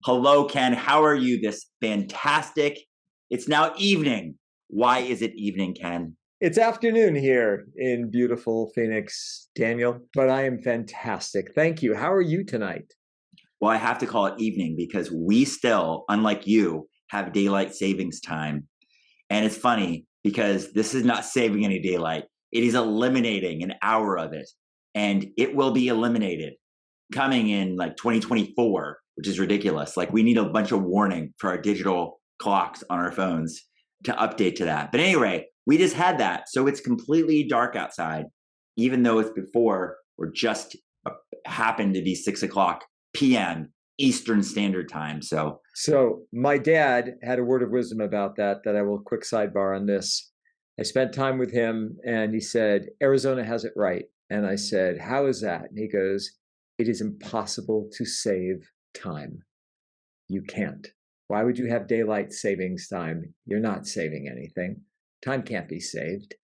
Hello, Ken. How are you this fantastic? It's now evening. Why is it evening, Ken? It's afternoon here in beautiful Phoenix, Daniel, but I am fantastic. Thank you. How are you tonight? Well, I have to call it evening because we still, unlike you, have daylight savings time. And it's funny because this is not saving any daylight, it is eliminating an hour of it. And it will be eliminated coming in like 2024, which is ridiculous. Like, we need a bunch of warning for our digital clocks on our phones to update to that. But anyway, we just had that. So it's completely dark outside, even though it's before or just happened to be 6 o'clock p.m. Eastern Standard Time. So my dad had a word of wisdom about that I will quick sidebar on this. I spent time with him and he said, Arizona has it right. And I said, how is that? And he goes, it is impossible to save time. You can't. Why would you have daylight savings time? You're not saving anything. Time can't be saved.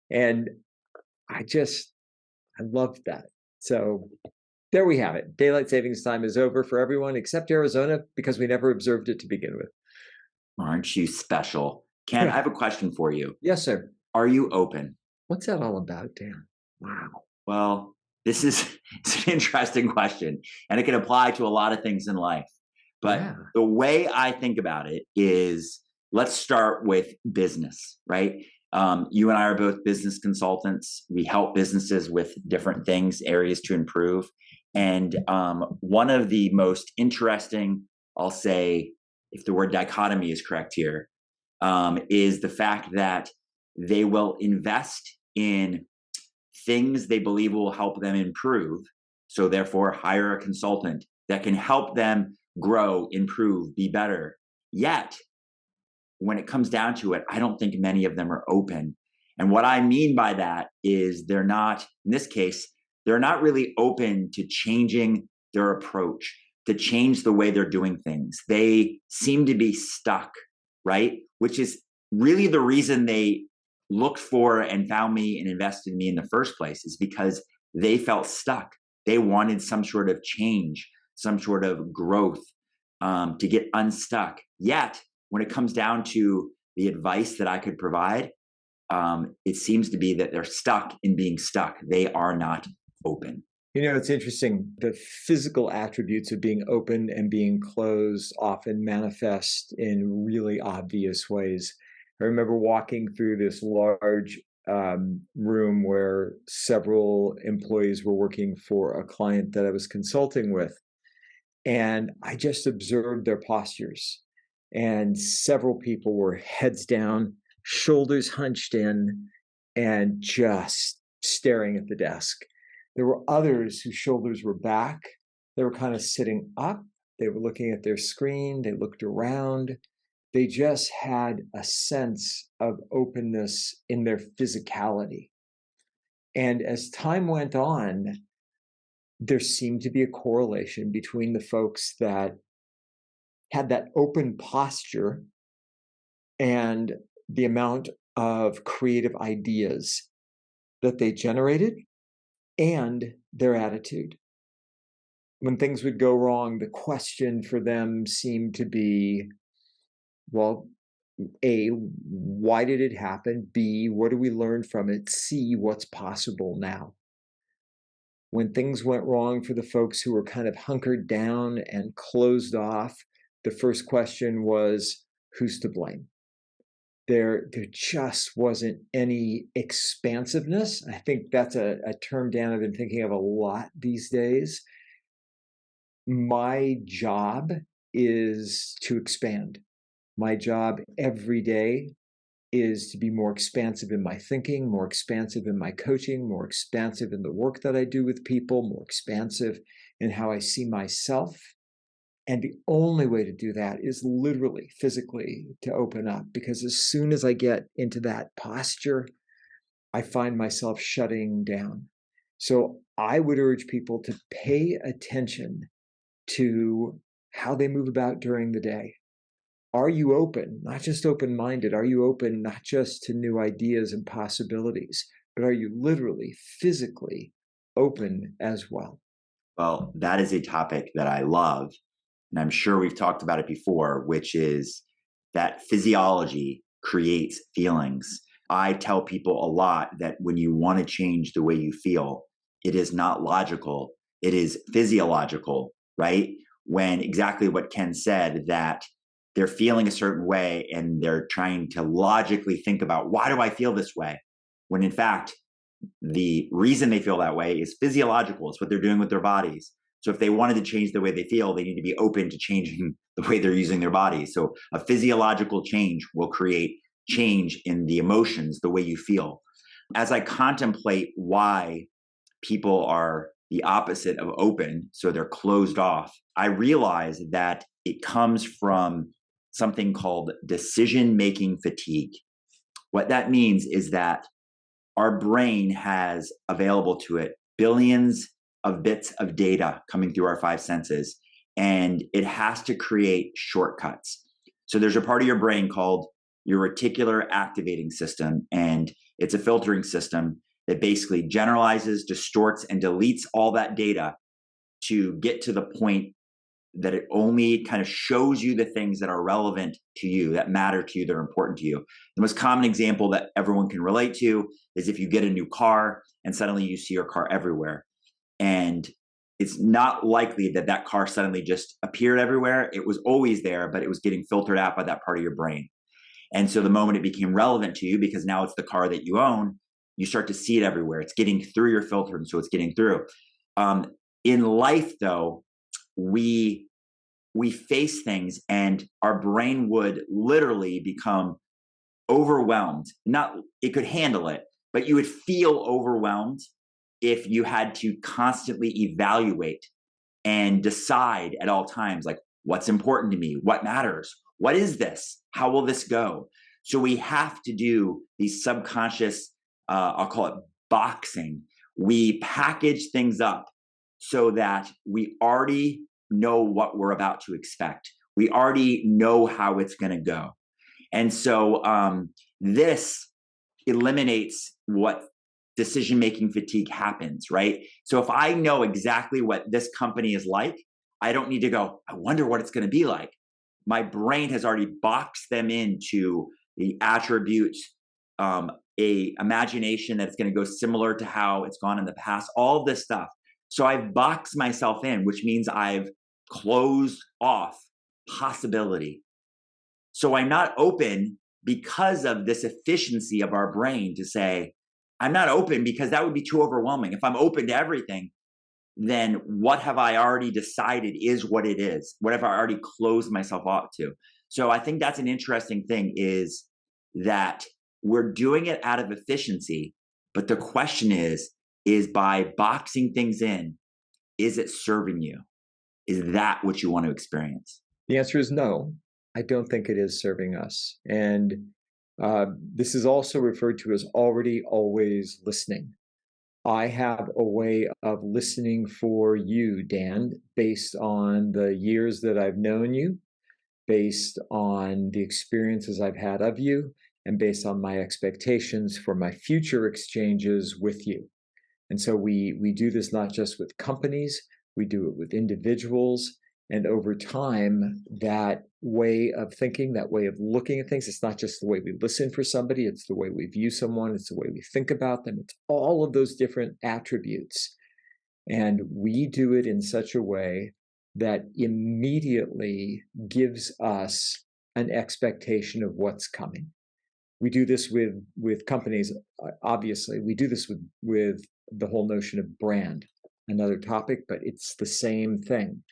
And I loved that. So there we have it. Daylight savings time is over for everyone except Arizona because we never observed it to begin with. Aren't you special? Ken, I have a question for you. Yes, sir. Are you open? What's that all about, Dan? Wow. Well, this is it's an interesting question, and it can apply to a lot of things in life. But Yeah. the way I think about it is, let's start with business, right? You and I are both business consultants. We help businesses with different things, areas to improve. And one of the most interesting, I'll say, if the word dichotomy is correct here, is the fact that they will invest in things they believe will help them improve. So therefore, hire a consultant that can help them grow, improve, be better. Yet, when it comes down to it, I don't think many of them are open. And what I mean by that is they're not, in this case, they're not really open to changing their approach, to change the way they're doing things. They seem to be stuck, right? Which is really the reason they looked for and found me and invested in me in the first place, is because they felt stuck. They wanted some sort of change, some sort of growth, to get unstuck. Yet, when it comes down to the advice that I could provide, it seems to be that they're stuck in being stuck. They are not open. You know, it's interesting. The physical attributes of being open and being closed often manifest in really obvious ways. I remember walking through this large room where several employees were working for a client that I was consulting with. And I just observed their postures. And several people were heads down, shoulders hunched in, and just staring at the desk. There were others whose shoulders were back. They were kind of sitting up. They were looking at their screen. They looked around. They just had a sense of openness in their physicality. And as time went on, there seemed to be a correlation between the folks that had that open posture and the amount of creative ideas that they generated and their attitude. When things would go wrong, the question for them seemed to be, well, A, why did it happen? B, what do we learn from it? C, what's possible now? When things went wrong for the folks who were kind of hunkered down and closed off, the first question was, who's to blame? There just wasn't any expansiveness. I think that's a term, Dan, I've been thinking of a lot these days. My job is to expand. My job every day is to be more expansive in my thinking, more expansive in my coaching, more expansive in the work that I do with people, more expansive in how I see myself. And the only way to do that is literally, physically, to open up. Because as soon as I get into that posture, I find myself shutting down. So I would urge people to pay attention to how they move about during the day. Are you open, not just open-minded? Are you open not just to new ideas and possibilities, but are you literally, physically open as well? Well, that is a topic that I love. and I'm sure we've talked about it before, which is that physiology creates feelings. I tell people a lot that when you want to change the way you feel, it is not logical, it is physiological, right? When exactly what Ken said, that they're feeling a certain way and they're trying to logically think about, why do I feel this way? When in fact, the reason they feel that way is physiological. It's what they're doing with their bodies. So if they wanted to change the way they feel, they need to be open to changing the way they're using their bodies. So a physiological change will create change in the emotions, the way you feel. As I contemplate why people are the opposite of open, so they're closed off, I realize that it comes from something called decision-making fatigue. What that means is that our brain has available to it billions of bits of data coming through our five senses, and it has to create shortcuts. So there's a part of your brain called your reticular activating system, and it's a filtering system that basically generalizes, distorts, and deletes all that data to get to the point that it only kind of shows you the things that are relevant to you, that matter to you, that are important to you. The most common example that everyone can relate to is if you get a new car and suddenly you see your car everywhere. And it's not likely that that car suddenly just appeared everywhere. It was always there, but it was getting filtered out by that part of your brain. And so the moment it became relevant to you, because now it's the car that you own, you start to see it everywhere. It's getting through your filter, and so it's getting through. In life, though, we face things and our brain would literally become overwhelmed. Not, it could handle it, but you would feel overwhelmed if you had to constantly evaluate and decide at all times, like, what's important to me, what matters, what is this, how will this go? So we have to do these subconscious, I'll call it boxing. We package things up so that we already know what we're about to expect. We already know how it's going to go. And so this eliminates what decision-making fatigue happens, right? So if I know exactly what this company is like, I don't need to go, I wonder what it's going to be like. My brain has already boxed them into the attributes, a imagination that's going to go similar to how it's gone in the past, all this stuff. So I've boxed myself in, which means I've closed off possibility. So I'm not open because of this efficiency of our brain to say, I'm not open because that would be too overwhelming. If I'm open to everything, then what have I already decided is what it is? What have I already closed myself off to? So I think that's an interesting thing, is that we're doing it out of efficiency. But the question is by boxing things in, is it serving you? Is that what you want to experience? The answer is no. I don't think it is serving us. And this is also referred to as already always listening. I have a way of listening for you, Dan, based on the years that I've known you, based on the experiences I've had of you, and based on my expectations for my future exchanges with you. And so we do this not just with companies, we do it with individuals. And over time, that way of thinking, that way of looking at things, it's not just the way we listen for somebody, it's the way we view someone, it's the way we think about them, it's all of those different attributes. And we do it in such a way that immediately gives us an expectation of what's coming. We do this with companies, obviously. We do this with the whole notion of brand, another topic, but it's the same thing.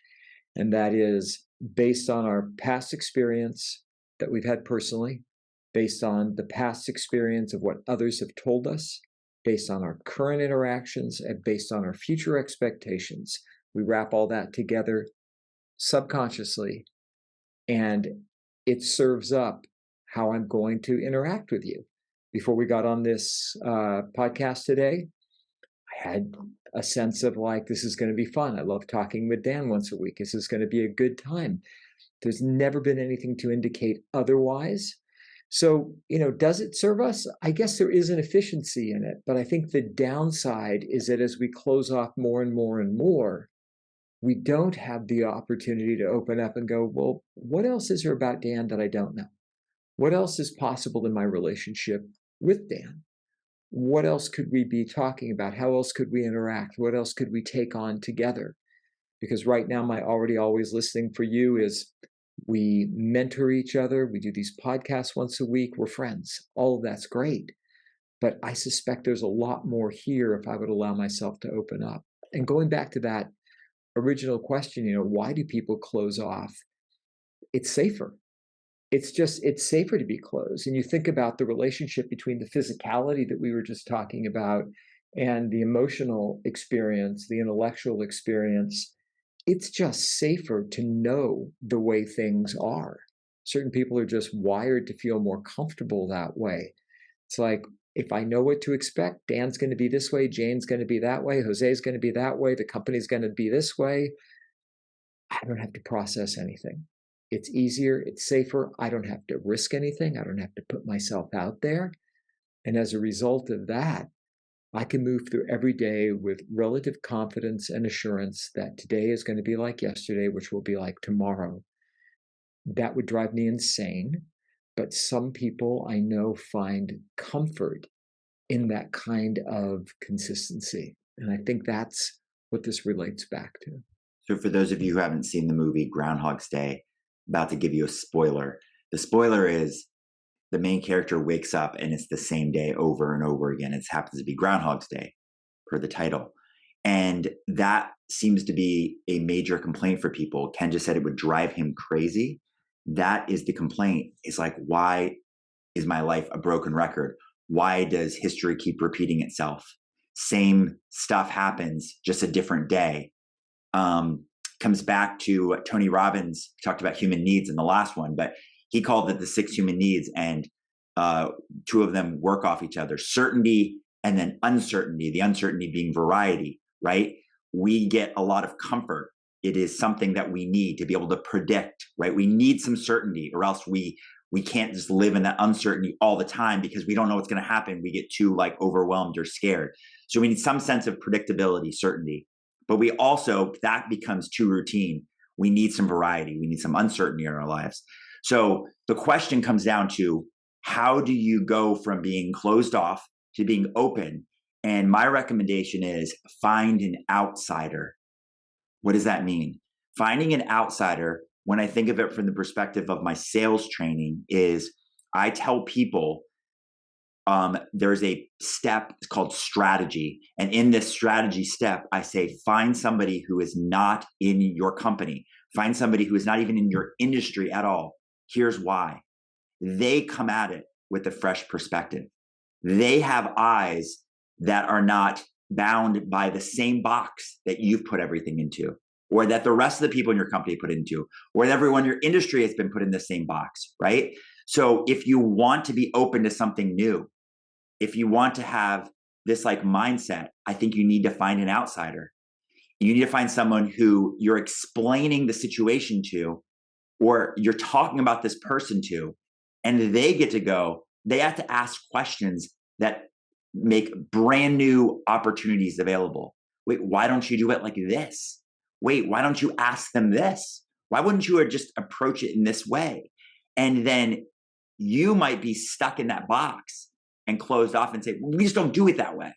And that is based on our past experience that we've had personally, based on the past experience of what others have told us, based on our current interactions, and based on our future expectations. We wrap all that together subconsciously, and it serves up how I'm going to interact with you. Before we got on this podcast today, I had a sense of like, this is going to be fun. I love talking with Dan once a week. This is going to be a good time. There's never been anything to indicate otherwise. So, does it serve us? I guess there is an efficiency in it, but I think the downside is that as we close off more and more and more, we don't have the opportunity to open up and go, well, what else is there about Dan that I don't know? What else is possible in my relationship with Dan? What else could we be talking about? How else could we interact? What else could we take on together? Because right now, my already always listening for you is we mentor each other. We do these podcasts once a week. We're friends. All of that's great. But I suspect there's a lot more here if I would allow myself to open up. And going back to that original question, why do people close off? It's safer. It's safer to be closed. And you think about the relationship between the physicality that we were just talking about and the emotional experience, the intellectual experience. It's just safer to know the way things are. Certain people are just wired to feel more comfortable that way. It's like, if I know what to expect, Dan's going to be this way, Jane's going to be that way, Jose's going to be that way, the company's going to be this way. I don't have to process anything. It's easier, it's safer. I don't have to risk anything. I don't have to put myself out there. And as a result of that, I can move through every day with relative confidence and assurance that today is going to be like yesterday, which will be like tomorrow. That would drive me insane. But some people I know find comfort in that kind of consistency. And I think that's what this relates back to. So, for those of you who haven't seen the movie Groundhog's Day, about to give you a spoiler. The spoiler is the main character wakes up and it's the same day over and over again. It happens to be Groundhog's Day, per the title. And that seems to be a major complaint for people. Ken just said it would drive him crazy. That is the complaint. It's like, why is my life a broken record? Why does history keep repeating itself? Same stuff happens, just a different day. Comes back to Tony Robbins talked about human needs in the last one, but he called it the 6 human needs, and 2 of them work off each other: certainty and then uncertainty. The uncertainty being variety, right? We get a lot of comfort. It is something that we need to be able to predict, right? We need some certainty, or else we can't just live in that uncertainty all the time because we don't know what's going to happen. We get too overwhelmed or scared. So we need some sense of predictability, certainty. But we also, that becomes too routine. We need some variety. We need some uncertainty in our lives. So the question comes down to, how do you go from being closed off to being open? And my recommendation is find an outsider. What does that mean? Finding an outsider, when I think of it from the perspective of my sales training, is I tell people there's a step called strategy. And in this strategy step, I say, find somebody who is not in your company. Find somebody who is not even in your industry at all. Here's why. They come at it with a fresh perspective. They have eyes that are not bound by the same box that you've put everything into, or that the rest of the people in your company put into, or that everyone in your industry has been put in the same box, right? So if you want to be open to something new, if you want to have this mindset, I think you need to find an outsider. You need to find someone who you're explaining the situation to, or you're talking about this person to, and they get to go, they have to ask questions that make brand new opportunities available. Wait, why don't you do it like this? Wait, why don't you ask them this? Why wouldn't you just approach it in this way? And then you might be stuck in that box and closed off and say, we just don't do it that way.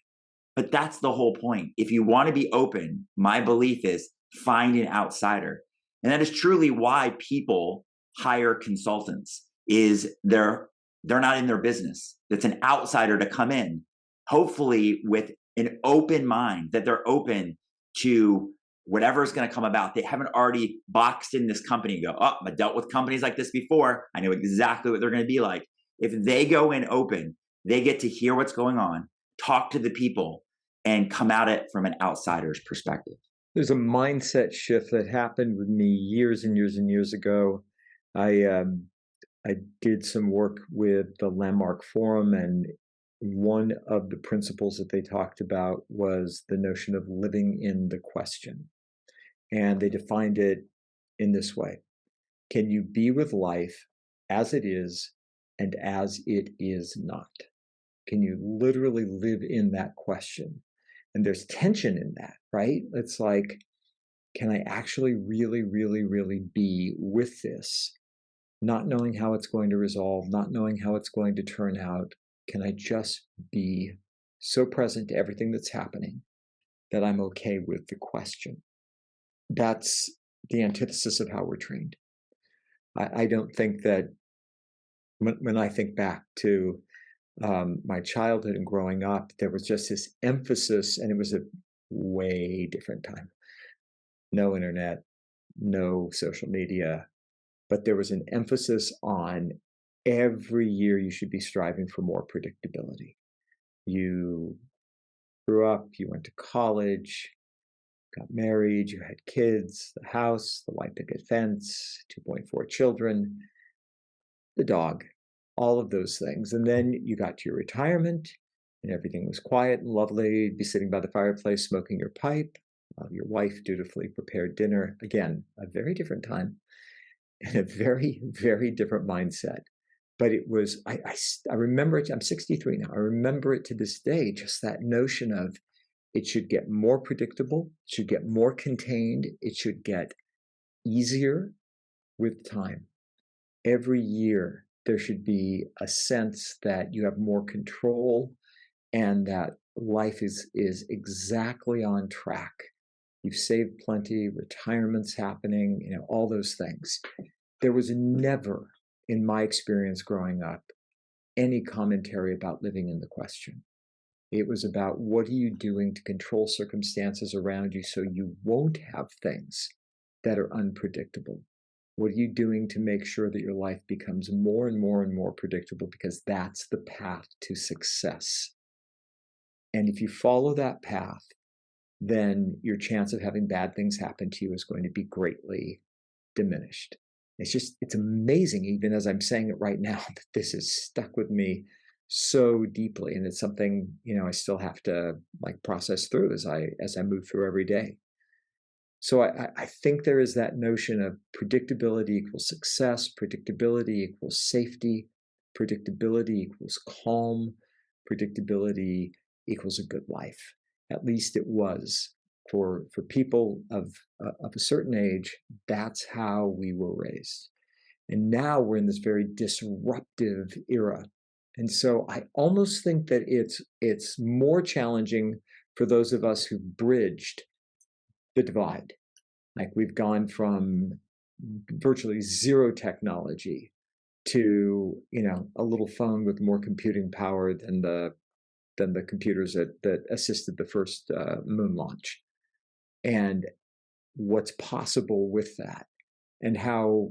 But that's the whole point. If you want to be open, my belief is find an outsider. And that is truly why people hire consultants, is they're not in their business. It's an outsider to come in, hopefully with an open mind, that they're open to whatever is going to come about. They haven't already boxed in this company and go, oh, I dealt with companies like this before. I know exactly what they're going to be like. If they go in open, they get to hear what's going on, talk to the people, and come at it from an outsider's perspective. There's a mindset shift that happened with me years and years and years ago. I did some work with the Landmark Forum, and one of the principles that they talked about was the notion of living in the question. And they defined it in this way: can you be with life as it is and as it is not? Can you literally live in that question? And there's tension in that, right? It's like, can I actually really, really, really be with this, not knowing how it's going to resolve, not knowing how it's going to turn out? Can I just be so present to everything that's happening that I'm okay with the question? That's the antithesis of how we're trained. I don't think that when I think back to my childhood and growing up, there was just this emphasis, and it was a way different time. No internet, no social media, but there was an emphasis on every year you should be striving for more predictability. You grew up, you went to college, got married, you had kids, the house, the white picket fence, 2.4 children, the dog, all of those things. And then you got to your retirement and everything was quiet and lovely. You'd be sitting by the fireplace smoking your pipe while your wife dutifully prepared dinner. Again, a very different time and a very, very different mindset. But it was, I remember it. I'm 63 now. I remember it to this day, just that notion of it should get more predictable, it should get more contained, it should get easier with time. Every year, there should be a sense that you have more control and that life is exactly on track. You've saved plenty, retirement's happening, all those things. There was never, in my experience growing up, any commentary about living in the question. It was about what are you doing to control circumstances around you so you won't have things that are unpredictable? What are you doing to make sure that your life becomes more and more and more predictable? Because that's the path to success. And if you follow that path, then your chance of having bad things happen to you is going to be greatly diminished. It's amazing, even as I'm saying it right now, that this has stuck with me so deeply. And it's something, I still have to process through as I move through every day. So I think there is that notion of predictability equals success, predictability equals safety, predictability equals calm, predictability equals a good life. At least it was for people of a certain age. That's how we were raised. And now we're in this very disruptive era. And so I almost think that it's more challenging for those of us who bridged the divide. Like we've gone from virtually zero technology to, a little phone with more computing power than the computers that assisted the first moon launch. And what's possible with that, and how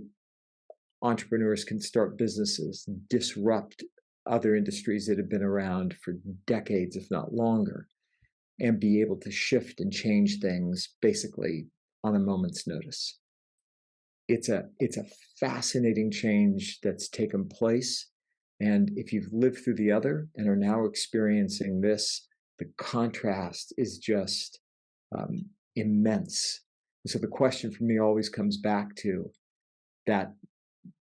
entrepreneurs can start businesses, disrupt other industries that have been around for decades, if not longer, and be able to shift and change things basically on a moment's notice. It's a fascinating change that's taken place. And if you've lived through the other and are now experiencing this, the contrast is just immense. And so the question for me always comes back to that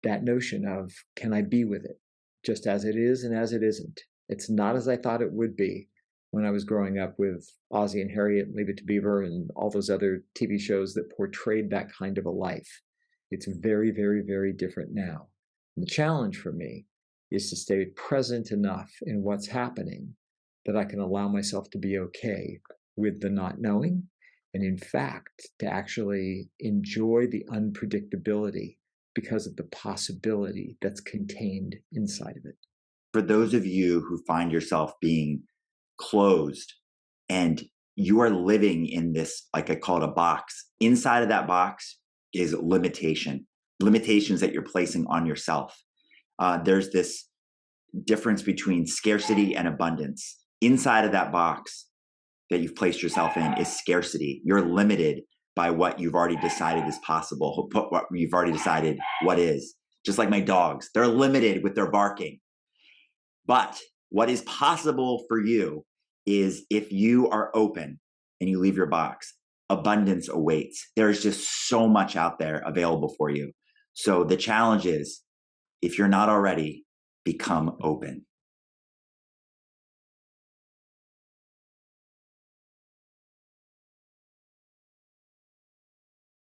notion of, can I be with it just as it is and as it isn't? It's not as I thought it would be when I was growing up with Ozzie and Harriet and Leave It to Beaver and all those other TV shows that portrayed that kind of a life. It's very, very, very different now. And the challenge for me is to stay present enough in what's happening that I can allow myself to be okay with the not knowing, and in fact, to actually enjoy the unpredictability because of the possibility that's contained inside of it. For those of you who find yourself being closed and you are living in this, like I call it, a box, inside of that box is limitations that you're placing on yourself. There's this difference between scarcity and abundance. Inside of that box that you've placed yourself in is scarcity. You're limited by what you've already decided is possible, what you've already decided what is. Just like my dogs, they're limited with their barking. But what is possible for you is if you are open and you leave your box, abundance awaits. There's just so much out there available for you. So the challenge is, if you're not already, become open.